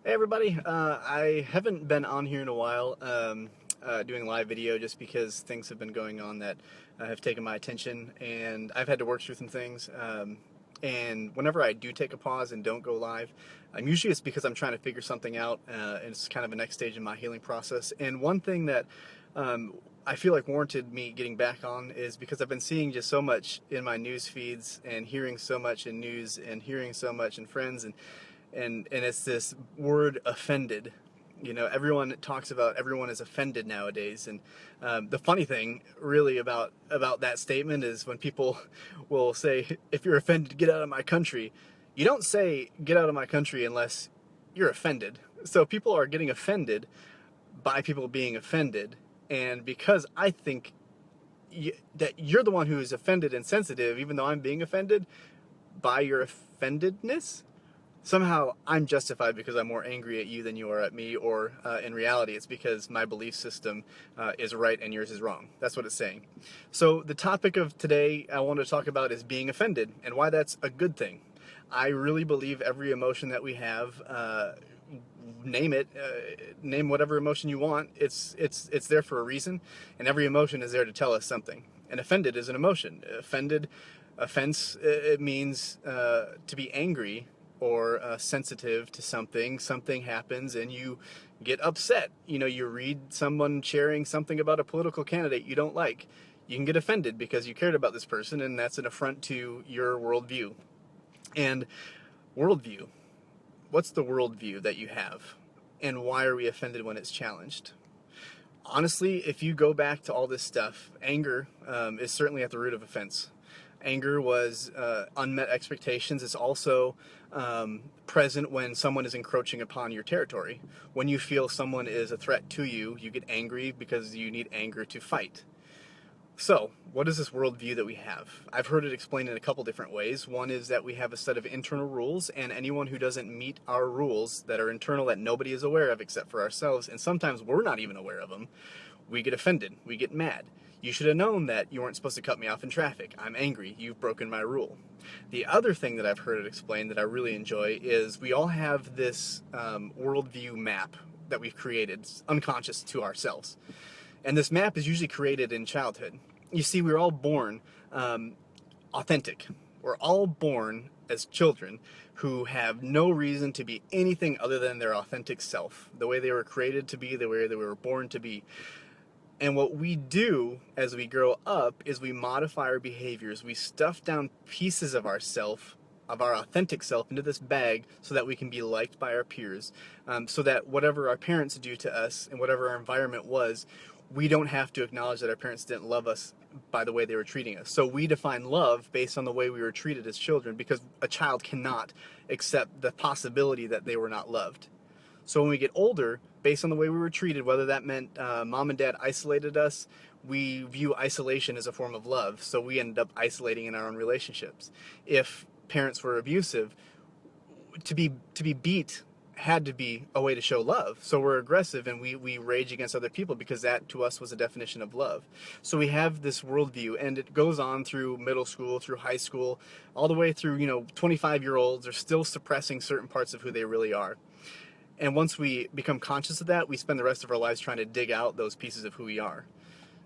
Hey everybody, I haven't been on here in a while doing live video just because things have been going on that have taken my attention and I've had to work through some things. And whenever I do take a pause and don't go live, usually it's because I'm trying to figure something out and it's kind of a next stage in my healing process. And one thing that I feel like warranted me getting back on is because I've been seeing just so much in my news feeds and hearing so much in news and hearing so much in friends and it's this word offended. You know, everyone talks about everyone is offended nowadays, and the funny thing, really, about that statement is when people will say, "If you're offended, get out of my country." You don't say "get out of my country" unless you're offended. So people are getting offended by people being offended, and because I think that you're the one who is offended and sensitive, even though I'm being offended by your offendedness, somehow I'm justified because I'm more angry at you than you are at me, or in reality, it's because my belief system is right and yours is wrong. That's what it's saying. So, the topic of today I want to talk about is being offended and why that's a good thing. I really believe every emotion that we have, name it, name whatever emotion you want, it's there for a reason, and every emotion is there to tell us something. And offended is an emotion. Offense, it means to be angry or sensitive to something. Something happens and you get upset. You know, you read someone sharing something about a political candidate you don't like. You can get offended because you cared about this person, and that's an affront to your worldview. And worldview, what's the worldview that you have? And why are we offended when it's challenged? Honestly, if you go back to all this stuff, anger is certainly at the root of offense. Anger was unmet expectations. It's also present when someone is encroaching upon your territory. When you feel someone is a threat to you, you get angry because you need anger to fight. So, what is this worldview that we have? I've heard it explained in a couple different ways. One is that we have a set of internal rules, and anyone who doesn't meet our rules that are internal that nobody is aware of except for ourselves, and sometimes we're not even aware of them, we get offended. We get mad. You should have known that you weren't supposed to cut me off in traffic. I'm angry. You've broken my rule. The other thing that I've heard it explained that I really enjoy is we all have this worldview map that we've created, unconscious to ourselves. And this map is usually created in childhood. You see, we're all born authentic. We're all born as children who have no reason to be anything other than their authentic self, the way they were created to be, the way they were born to be. And what we do as we grow up is we modify our behaviors. We stuff down pieces of ourself, of our authentic self, into this bag so that we can be liked by our peers. So that whatever our parents do to us and whatever our environment was, we don't have to acknowledge that our parents didn't love us by the way they were treating us. So we define love based on the way we were treated as children, because a child cannot accept the possibility that they were not loved. So when we get older, based on the way we were treated, whether that meant mom and dad isolated us, we view isolation as a form of love. So we ended up isolating in our own relationships. If parents were abusive, to be beat had to be a way to show love. So we're aggressive and we rage against other people because that to us was a definition of love. So we have this worldview, and it goes on through middle school, through high school, all the way through, 25-year-olds are still suppressing certain parts of who they really are. And once we become conscious of that, we spend the rest of our lives trying to dig out those pieces of who we are.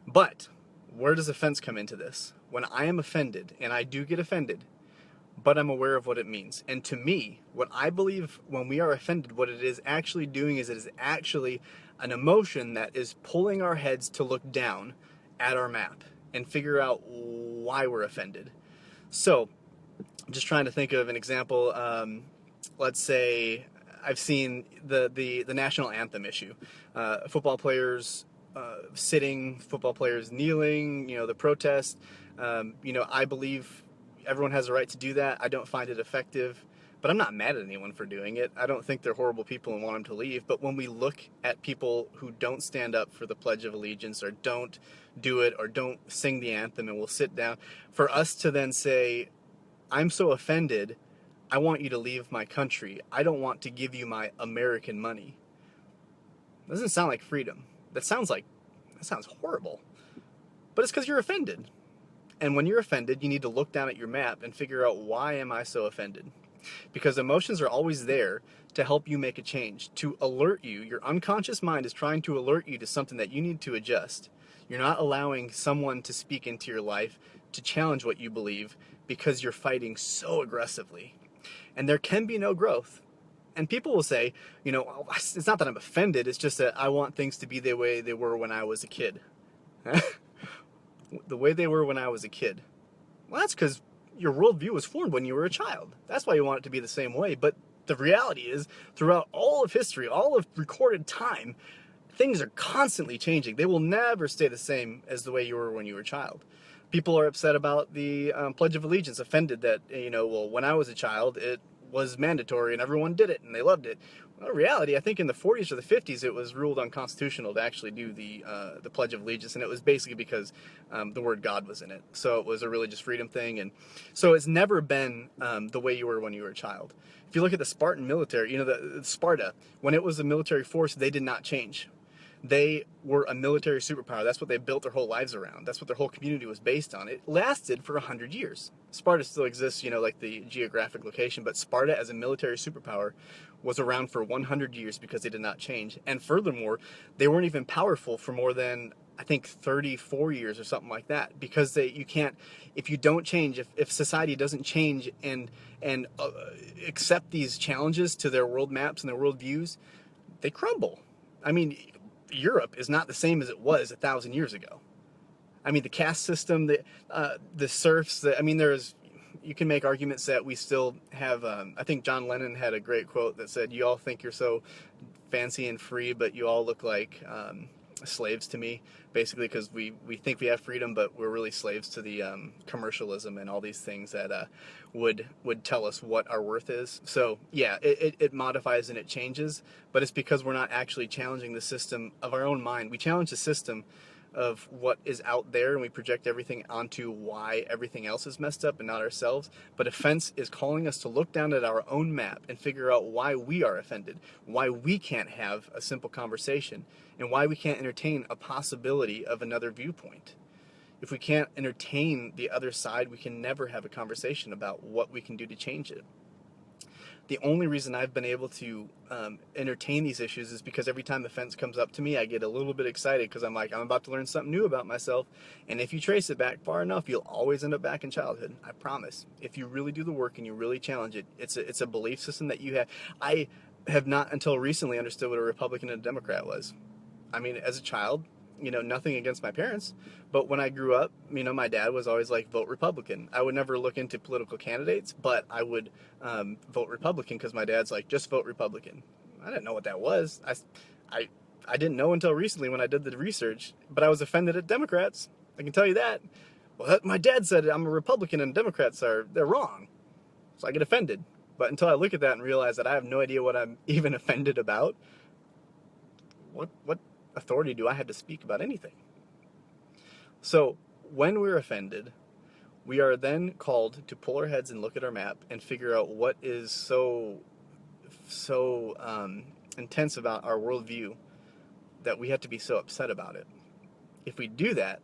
But where does offense come into this? When I am offended, and I do get offended, but I'm aware of what it means. And to me, what I believe when we are offended, what it is actually doing is it is actually an emotion that is pulling our heads to look down at our map and figure out why we're offended. So, I'm just trying to think of an example. Let's say I've seen the national anthem issue. Football players sitting, football players kneeling, the protest. I believe everyone has a right to do that. I don't find it effective, but I'm not mad at anyone for doing it. I don't think they're horrible people and want them to leave. But when we look at people who don't stand up for the Pledge of Allegiance, or don't do it, or don't sing the anthem and will sit down, for us to then say, I'm so offended, I want you to leave my country. I don't want to give you my American money. Doesn't sound like freedom. That sounds horrible. But it's because you're offended. And when you're offended, you need to look down at your map and figure out, why am I so offended? because emotions are always there to help you make a change, to alert you. Your unconscious mind is trying to alert you to something that you need to adjust. You're not allowing someone to speak into your life to challenge what you believe because you're fighting so aggressively. And there can be no growth. And people will say, you know, "Oh, it's not that I'm offended, it's just that I want things to be the way they were when I was a kid." The way they were when I was a kid. Well, that's because your worldview was formed when you were a child. That's why you want it to be the same way. But the reality is, throughout all of history, all of recorded time, things are constantly changing. They will never stay the same as the way you were when you were a child. People are upset about the Pledge of Allegiance, offended that, you know, well, when I was a child, it was mandatory and everyone did it and they loved it. Well, in reality, I think in the 40s or the 50s, it was ruled unconstitutional to actually do the Pledge of Allegiance, and it was basically because the word God was in it. So it was a religious freedom thing, and so it's never been the way you were when you were a child. If you look at the Spartan military, you know, the Sparta, when it was a military force, they did not change. They were a military superpower. That's what they built their whole lives around. That's what their whole community was based on. It lasted for 100 years. Sparta still exists, you know, like the geographic location, but Sparta as a military superpower was around for 100 years because they did not change. And furthermore, they weren't even powerful for more than, I think, 34 years or something like that, because you can't, if you don't change, if society doesn't change and accept these challenges to their world maps and their world views, they crumble. I mean, Europe is not the same as it was 1,000 years ago. I mean, the caste system, the serfs. I mean, you can make arguments that we still have. I think John Lennon had a great quote that said, "You all think you're so fancy and free, but you all look like slaves to me." Basically, because we think we have freedom, but we're really slaves to the commercialism and all these things that would tell us what our worth is. So yeah, it modifies and it changes, but it's because we're not actually challenging the system of our own mind. We challenge the system of what is out there, and we project everything onto why everything else is messed up and not ourselves. But offense is calling us to look down at our own map and figure out why we are offended, why we can't have a simple conversation, and why we can't entertain a possibility of another viewpoint. If we can't entertain the other side, we can never have a conversation about what we can do to change it. The only reason I've been able to entertain these issues is because every time the fence comes up to me, I get a little bit excited because I'm like, I'm about to learn something new about myself. And if you trace it back far enough, you'll always end up back in childhood. I promise. If you really do the work and you really challenge it, it's a belief system that you have. I have not until recently understood what a Republican and a Democrat was. I mean, as a child, you know, nothing against my parents, but when I grew up, you know, my dad was always like, vote Republican. I would never look into political candidates, but I would vote Republican because my dad's like, just vote Republican. I didn't know what that was. I didn't know until recently when I did the research, but I was offended at Democrats. I can tell you that. Well, my dad said I'm a Republican and Democrats they're wrong. So I get offended. But until I look at that and realize that I have no idea what I'm even offended about, what authority do I have to speak about anything? So when we're offended, we are then called to pull our heads and look at our map and figure out what is so intense about our worldview that we have to be so upset about it. If we do that,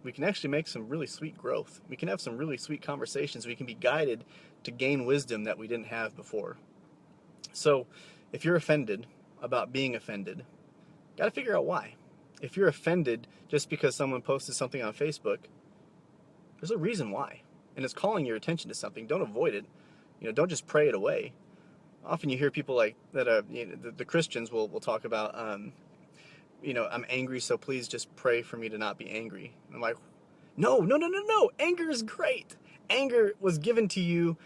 we can actually make some really sweet growth. We can have some really sweet conversations. We can be guided to gain wisdom that we didn't have before. So if you're offended about being offended, got to figure out why. If you're offended just because someone posted something on Facebook, there's a reason why. And it's calling your attention to something. Don't avoid it. You know, don't just pray it away. Often you hear people like that are, you know, the Christians will talk about, you know, I'm angry, so please just pray for me to not be angry. I'm like, no. Anger is great. Anger was given to you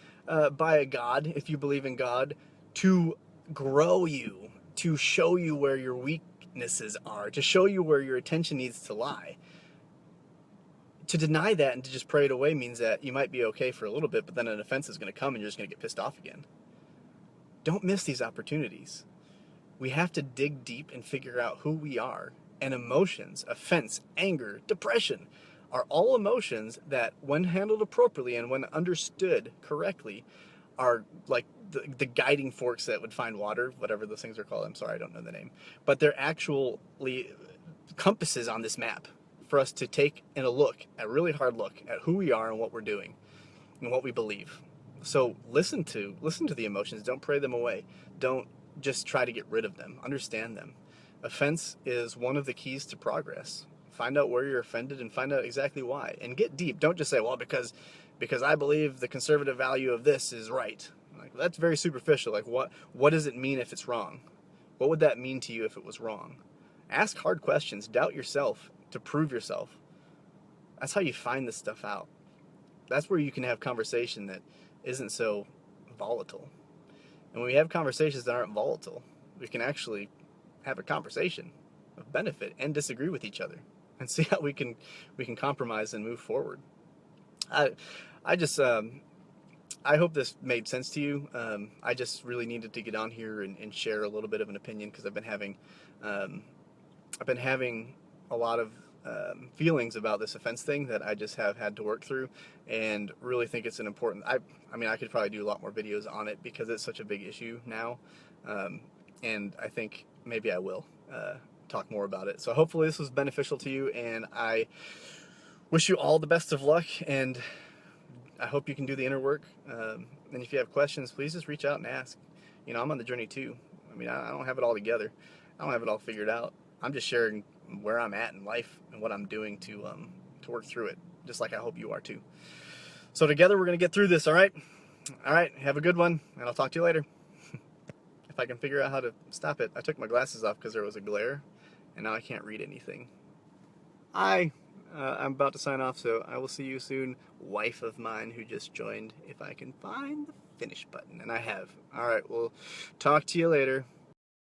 by a God, if you believe in God, to grow you, to show you where your weaknesses are, to show you where your attention needs to lie. To deny that and to just pray it away means that you might be okay for a little bit, but then an offense is going to come and you're just going to get pissed off again. Don't miss these opportunities. We have to dig deep and figure out who we are. And emotions, offense, anger, depression, are all emotions that, when handled appropriately and when understood correctly, are like the guiding forks that would find water, whatever those things are called. I'm sorry, I don't know the name. But they're actually compasses on this map for us to take a really hard look at who we are and what we're doing and what we believe. So listen to the emotions. Don't pray them away. Don't just try to get rid of them. Understand them. Offense is one of the keys to progress. Find out where you're offended and find out exactly why. And get deep. Don't just say, well, because I believe the conservative value of this is right. Like, that's very superficial. Like, what does it mean if it's wrong? What would that mean to you if it was wrong? Ask hard questions. Doubt yourself to prove yourself. That's how you find this stuff out. That's where you can have conversation that isn't so volatile. And when we have conversations that aren't volatile, we can actually have a conversation of benefit and disagree with each other and see how we can compromise and move forward. I I just I hope this made sense to you. I just really needed to get on here and share a little bit of an opinion because um, I've been having a lot of feelings about this offense thing that I just have had to work through, and really think it's an important. I mean, I could probably do a lot more videos on it because it's such a big issue now, um, and I think maybe I will talk more about it. So hopefully this was beneficial to you, and I wish you all the best of luck, and I hope you can do the inner work. And if you have questions, please just reach out and ask. You know, I'm on the journey too. I mean, I don't have it all together. I don't have it all figured out. I'm just sharing where I'm at in life and what I'm doing to work through it, just like I hope you are too. So together we're gonna get through this. All right. All right. Have a good one, and I'll talk to you later. If I can figure out how to stop it. I took my glasses off because there was a glare, and now I can't read anything. I'm about to sign off, so I will see you soon, wife of mine who just joined, if I can find the finish button, and I have. All right, we'll talk to you later.